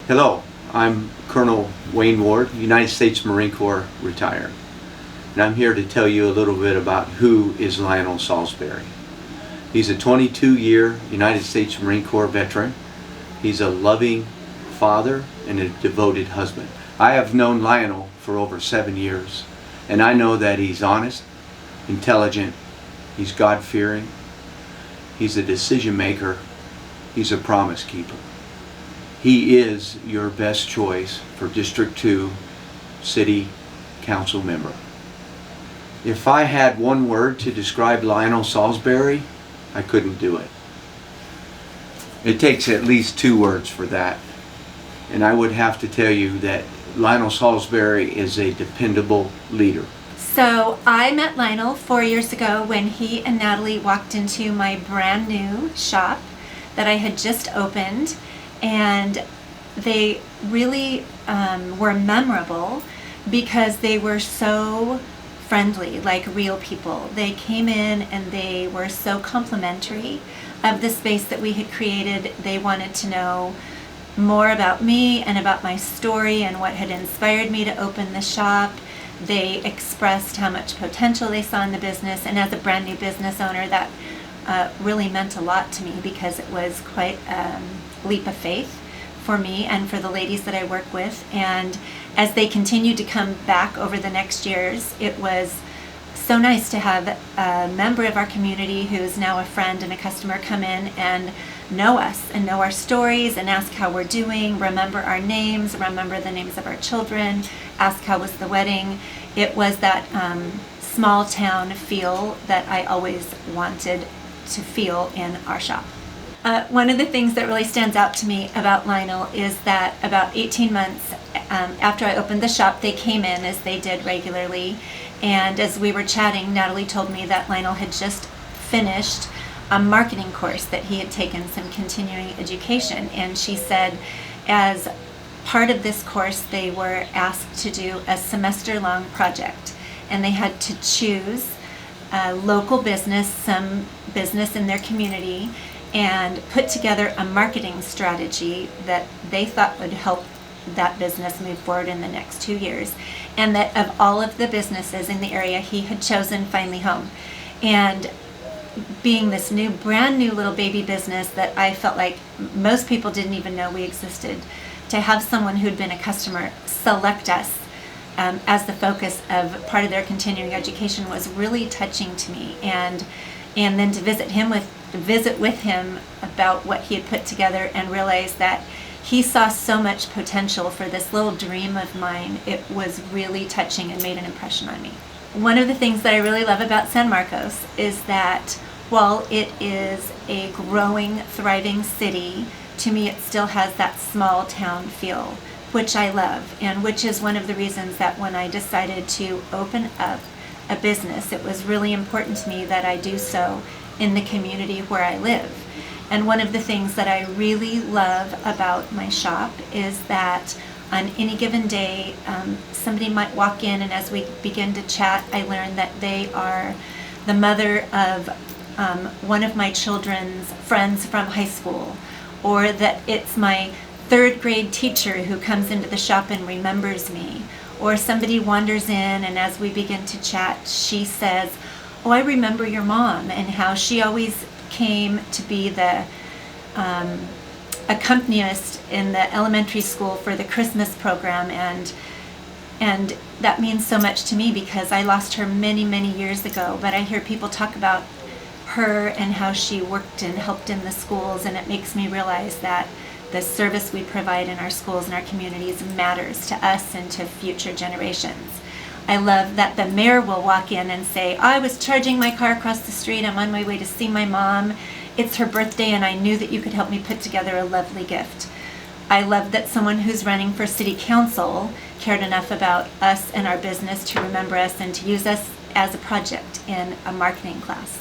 Hello, I'm Colonel Wayne Ward, United States Marine Corps retired. And I'm here to tell you a little bit about who is Lionel Saulsberry. He's a 22-year United States Marine Corps veteran. He's a loving father and a devoted husband. I have known Lionel for over 7 years, and I know that he's honest, intelligent, he's God-fearing, he's a decision maker, he's a promise keeper. He is your best choice for District 2 City Council member. If I had one word to describe Lionel Saulsberry, I couldn't do it. It takes at least 2 words for that. And I would have to tell you that Lionel Saulsberry is a dependable leader. So I met Lionel 4 years ago when he and Natalie walked into my brand new shop that I had just opened. And they really were memorable because they were so friendly, like real people. They came in and they were so complimentary of the space that we had created. They wanted to know more about me and about my story and what had inspired me to open the shop. They expressed how much potential they saw in the business, and as a brand new business owner, that really meant a lot to me because it was quite leap of faith for me and for the ladies that I work with. And as they continued to come back over the next years, it was so nice to have a member of our community who is now a friend and a customer come in and know us and know our stories and ask how we're doing, remember our names, remember the names of our children, ask how was the wedding. It was that small town feel that I always wanted to feel in our shop. One of the things that really stands out to me about Lionel is that about 18 months after I opened the shop, they came in as they did regularly. And as we were chatting, Natalie told me that Lionel had just finished a marketing course, that he had taken some continuing education. And she said as part of this course, they were asked to do a semester-long project. And they had to choose a local business, some business in their community, and put together a marketing strategy that they thought would help that business move forward in the next 2 years. And that of all of the businesses in the area, he had chosen Finally Home. And being this new, brand new little baby business that I felt like most people didn't even know we existed, to have someone who'd been a customer select us as the focus of part of their continuing education was really touching to me. And then to visit with him about what he had put together and realize that he saw so much potential for this little dream of mine, it was really touching and made an impression on me. One of the things that I really love about San Marcos is that while it is a growing, thriving city, to me it still has that small town feel, which I love, and which is one of the reasons that when I decided to open up a business, it was really important to me that I do so in the community where I live. And one of the things that I really love about my shop is that on any given day, somebody might walk in, and as we begin to chat, I learn that they are the mother of one of my children's friends from high school, or that it's my 3rd grade teacher who comes into the shop and remembers me, or somebody wanders in and as we begin to chat, she says, "Oh, I remember your mom," and how she always came to be the accompanist in the elementary school for the Christmas program, and that means so much to me because I lost her many, many years ago, but I hear people talk about her and how she worked and helped in the schools, and it makes me realize that the service we provide in our schools and our communities matters to us and to future generations. I love that the mayor will walk in and say, "I was charging my car across the street. I'm on my way to see my mom. It's her birthday and I knew that you could help me put together a lovely gift." I love that someone who's running for city council cared enough about us and our business to remember us and to use us as a project in a marketing class.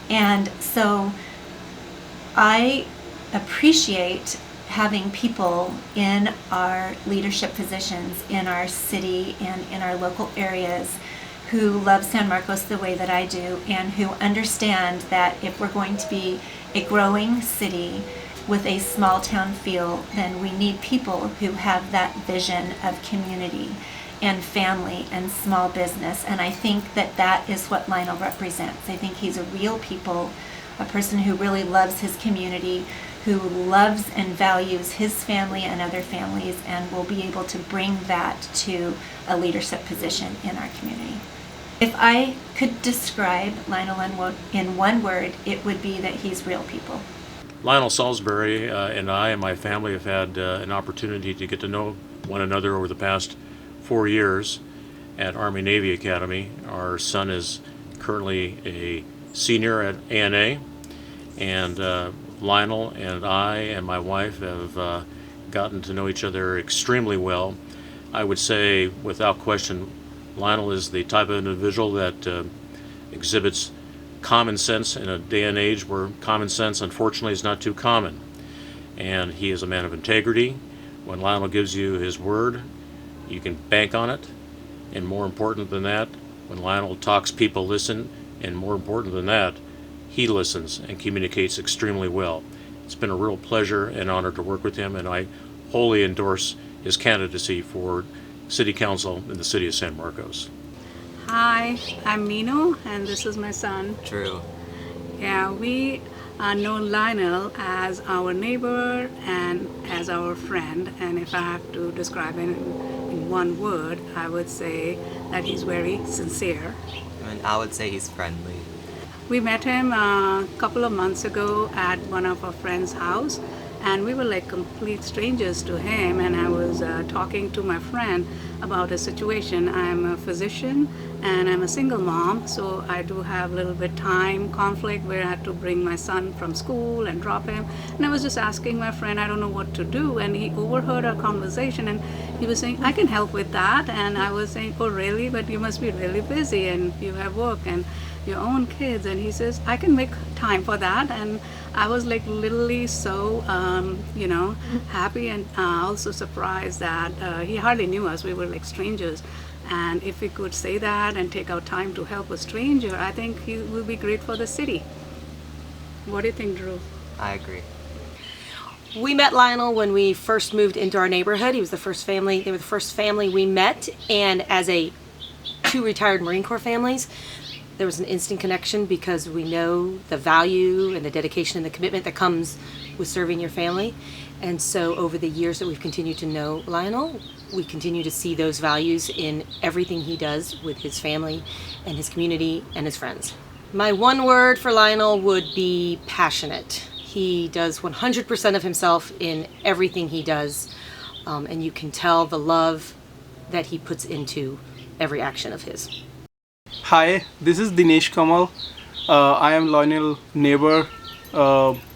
And so I appreciate having people in our leadership positions in our city and in our local areas who love San Marcos the way that I do, and who understand that if we're going to be a growing city with a small town feel, then we need people who have that vision of community and family and small business. And I think that that is what Lionel represents. I think he's a real people, a person who really loves his community, who loves and values his family and other families, and will be able to bring that to a leadership position in our community. If I could describe Lionel in one word, it would be that he's real people. Lionel Saulsberry and I and my family have had an opportunity to get to know one another over the past 4 years at Army-Navy Academy. Our son is currently a senior at ANA, and Lionel and I and my wife have gotten to know each other extremely well. I would say, without question, Lionel is the type of individual that exhibits common sense in a day and age where common sense, unfortunately, is not too common. And he is a man of integrity. When Lionel gives you his word, you can bank on it. And more important than that, when Lionel talks, people listen. And more important than that, he listens and communicates extremely well. It's been a real pleasure and honor to work with him, and I wholly endorse his candidacy for City Council in the City of San Marcos. Hi, I'm Nino, and this is my son. True. Yeah, we know Lionel as our neighbor and as our friend, and if I have to describe him in one word, I would say that he's very sincere. And I would say he's friendly. We met him a couple of months ago at one of our friends' house, and we were like complete strangers to him, and I was talking to my friend about a situation. I'm a physician and I'm a single mom, so I do have a little bit time conflict where I had to bring my son from school and drop him, and I was just asking my friend, I don't know what to do, and he overheard our conversation and he was saying, I can help with that, and I was saying, oh really, but you must be really busy and you have work and your own kids, and he says, I can make time for that. And I was like literally so happy and also surprised that he hardly knew us. We were like strangers, and if we could say that and take our time to help a stranger, I think he will be great for the city. What do you think, Drew? I agree. We met Lionel when we first moved into our neighborhood. He was the first family. They were the first family we met, and as two retired Marine Corps families, there was an instant connection because we know the value and the dedication and the commitment that comes with serving your family. And so over the years that we've continued to know Lionel, we continue to see those values in everything he does with his family and his community and his friends. My one word for Lionel would be passionate. He does 100% of himself in everything he does, and you can tell the love that he puts into every action of his. Hi, this is Dinesh Kamal. I am Lionel neighbor,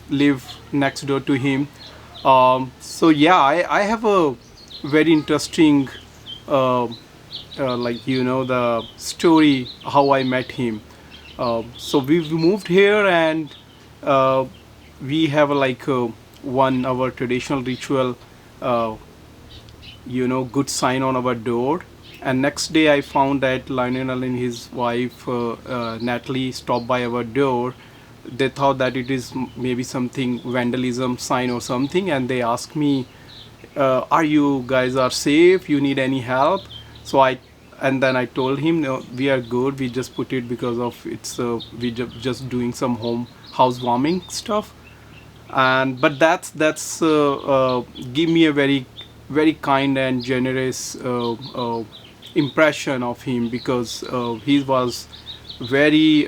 live next door to him. So yeah, I have a very interesting, the story how I met him. So we've moved here, and we have our traditional ritual, good sign on our door. And next day I found that Lionel and his wife Natalie stopped by our door. They thought that it is maybe something vandalism sign or something, and they asked me, are you guys are safe? You need any help? And then I told him, no, we are good. We just put it because of we just doing some housewarming stuff. But that's give me a very, very kind and generous impression of him, because he was very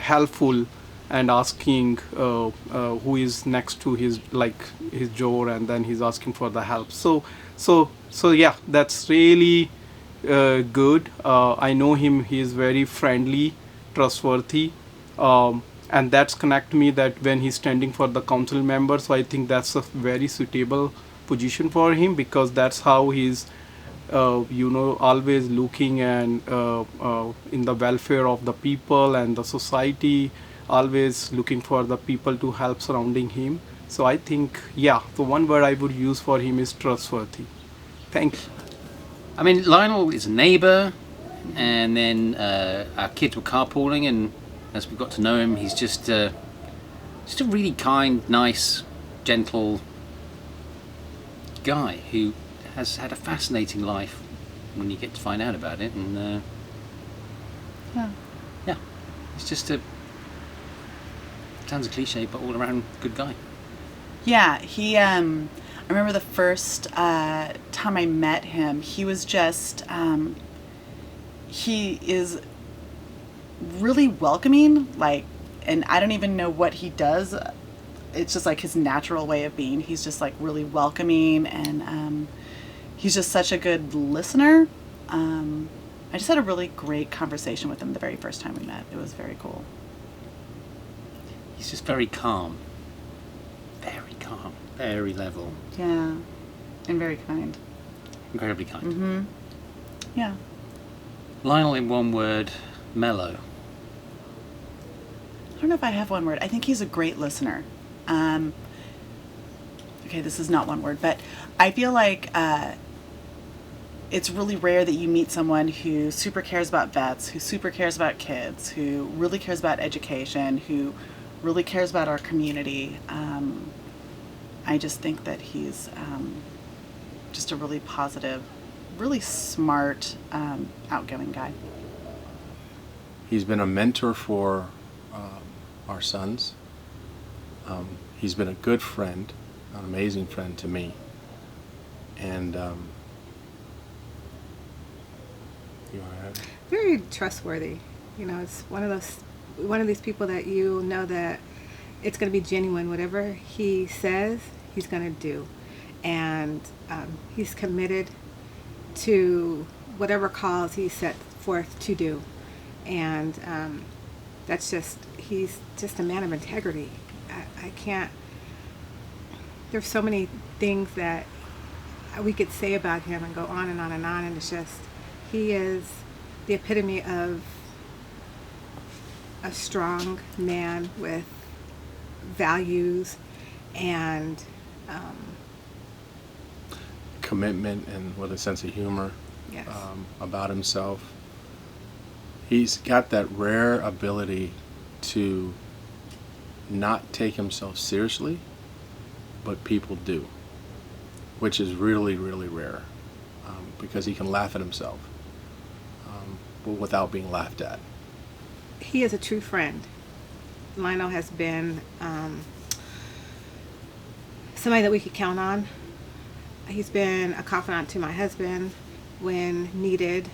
helpful and asking who is next to his door, and then he's asking for the help. So yeah, that's really good. I know him. He is very friendly, trustworthy, and that's connect me that when he's standing for the council member. So I think that's a very suitable position for him, because that's how he's always looking and in the welfare of the people and the society, always looking for the people to help surrounding him. So I think, yeah, the one word I would use for him is trustworthy. Thank you. I mean, Lionel is a neighbour, and then our kids were carpooling, and as we got to know him, he's just just a really kind, nice, gentle guy who has had a fascinating life when you get to find out about it. And yeah, it's just sounds a cliche, but all around good guy. Yeah, he, I remember the first time I met him, he was just, he is really welcoming, like, and I don't even know what he does. It's just like his natural way of being. He's just like really welcoming, and he's just such a good listener. I just had a really great conversation with him the very first time we met. It was very cool. He's just very calm, very level, Yeah, and very kind. incredibly kind. Mm-hmm. Yeah. Lionel, in one word, mellow. I don't know if I have one word. I think he's a great listener. Okay, this is not one word, but I feel like it's really rare that you meet someone who super cares about vets, who super cares about kids, who really cares about education, who really cares about our community. I just think that he's just a really positive, really smart, outgoing guy. He's been a mentor for our sons. He's been a good friend, an amazing friend to me. And you want to add? Very trustworthy. You know, it's one of these people that you know that it's going to be genuine. Whatever he says, he's going to do, and he's committed to whatever cause he set forth to do, and that's just, he's just a man of integrity. I can't. There's so many things that we could say about him and go on and on and on, and it's just, he is the epitome of a strong man with values and Commitment and with a sense of humor. yes. About himself. He's got that rare ability to not take himself seriously, but people do, which is really, really rare, because he can laugh at himself, but without being laughed at. He is a true friend. Lionel has been somebody that we could count on. He's been a confidant to my husband when needed,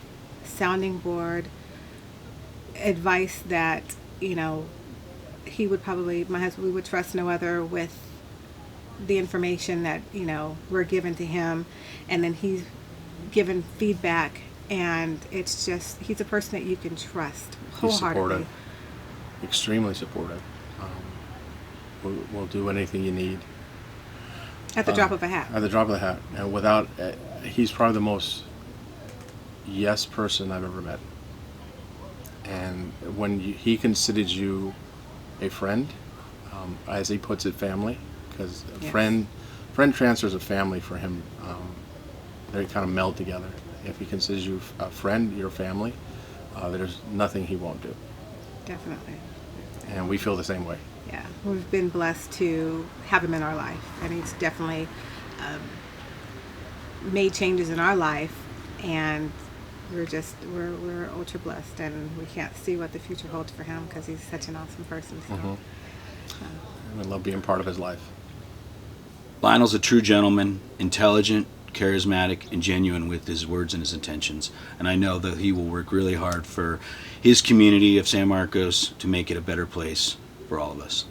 sounding board, advice that, you know, he would probably, my husband, we would trust no other with the information that, you know, we're given to him, and then he's given feedback, and it's just, he's a person that you can trust He's wholeheartedly. supportive, extremely supportive. We'll do anything you need. At the drop of a hat. At the drop of the hat. And without, he's probably the most yes person I've ever met. And when he considers you a friend, as he puts it, family, because a Yes. friend transfers a family for him. They kind of meld together. If he considers you a friend, your family, there's nothing he won't do. Definitely. And we feel the same way. Yeah, we've been blessed to have him in our life, and he's definitely made changes in our life, and we're ultra blessed, and we can't see what the future holds for him because he's such an awesome person. So. And I love being part of his life. Lionel's a true gentleman, intelligent, charismatic, and genuine with his words and his intentions. And I know that he will work really hard for his community of San Marcos to make it a better place for all of us.